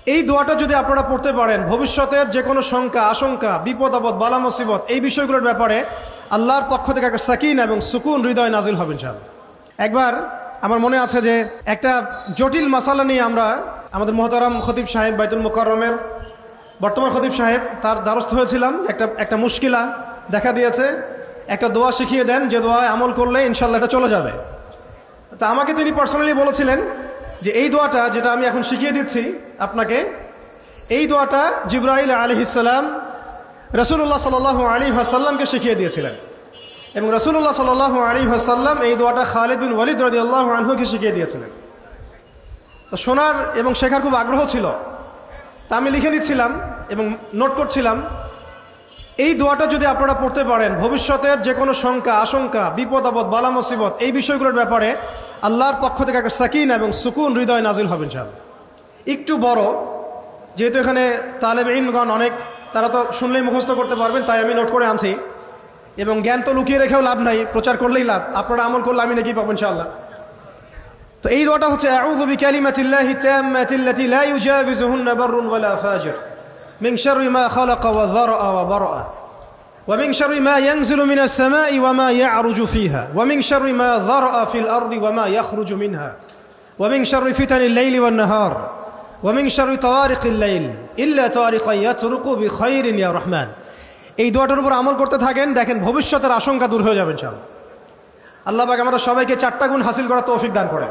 এই দোয়াটা যদি আপনারা পড়তে পারেন, ভবিষ্যতের যে কোনো শঙ্কা, আশঙ্কা, বিপদ আপদ, বালা মুসিবত, এই বিষয়গুলোর ব্যাপারে আল্লাহর পক্ষ থেকে একটা সাকিন এবং সুকুন হৃদয় নাজিল হবে ইনশাআল্লাহ। একবার আমার মনে আছে যে একটা জটিল মাসালা নিয়ে আমরা আমাদের মহতারাম খতিব সাহেব, বাইতুল মুকাররমের বর্তমান খতিব সাহেব, তার দ্বারস্থ হয়েছিলাম। একটা মুশকিলা দেখা দিয়েছে, একটা দোয়া শিখিয়ে দেন যে দোয়ায় আমল করলে ইনশাল্লাহ এটা চলে যাবে। তা আমাকে তিনি পার্সোনালি বলেছিলেন যে এই দোয়াটা যেটা আমি এখন শিখিয়ে দিচ্ছি আপনাকে, এই দোয়াটা জিবরাইল আলাইহিসসালাম রাসূলুল্লাহ সাল্লাল্লাহু আলাইহি ওয়াসাল্লামকে শিখিয়ে দিয়েছিলেন, এবং রাসূলুল্লাহ সাল্লাল্লাহু আলাইহি ওয়াসাল্লাম এই দোয়াটা খালিদ বিন ওয়ালিদ রাদিয়াল্লাহু আনহুকে শিখিয়ে দিয়েছিলেন। তো শোনার এবং শেখার খুব আগ্রহ ছিল, তা আমি লিখে নিচ্ছিলাম এবং নোট করছিলাম। এই দোয়াটা যদি আপনারা পড়তে পারেন, ভবিষ্যতের যে কোনো শঙ্কা, আশঙ্কা, বিপদ আপদ, বালা মুসিবত, এই বিষয়গুলোর ব্যাপারে আল্লাহর পক্ষ থেকে একটা সাকিন এবং সুকুন হৃদয় নাজিল হবে ইনশাআল্লাহ। একটু বড়, যেহেতু এখানে তালেব ইলমগণ অনেক, তারা তো শুনলেই মুখস্থ করতে পারবেন, তাই আমি নোট করে আনছি। এবং জ্ঞান তো লুকিয়ে রেখেও লাভ নাই, প্রচার করলেই লাভ, আপনারা আমল করলে আমি নাকি পাবো ইনশাআল্লাহ। তো এই দোয়াটা হচ্ছে আউযু বিকালিমাতিল্লাহি তাম্মাতিল্লাতি লা ইউজাবিজুহুন্না বাররুন ওয়ালা ফাজির মিন শাররি মা খালাকা ওয়া যারআ ওয়া বারআ ওয়া মিন শাররি মা ইয়ানজিলু মিনাস সামাই ওয়া মা ইয়া'রুজু ফিহা ওয়া মিন শাররি মা যারআ ফিল আরদি ওয়া মা ইয়াখরুজু মিনহা ওয়া মিন শাররি ফিতানিল লাইলি ওয়ান নাহার ওয়া মিন শাররি তাওয়ারিকিল লাইল ইল্লা তাওয়ারিকান ইয়াতরুকু বিখাইরিন ইয়া রহমান। এই দোয়াটার উপর আমল করতে থাকেন, দেখেন ভবিষ্যতের আশঙ্কা দূর হয়ে যাবে ইনশাআল্লাহ। আল্লাহ পাক আমরা সবাইকে 4টা গুণ হাসিল করার তৌফিক দান করেন।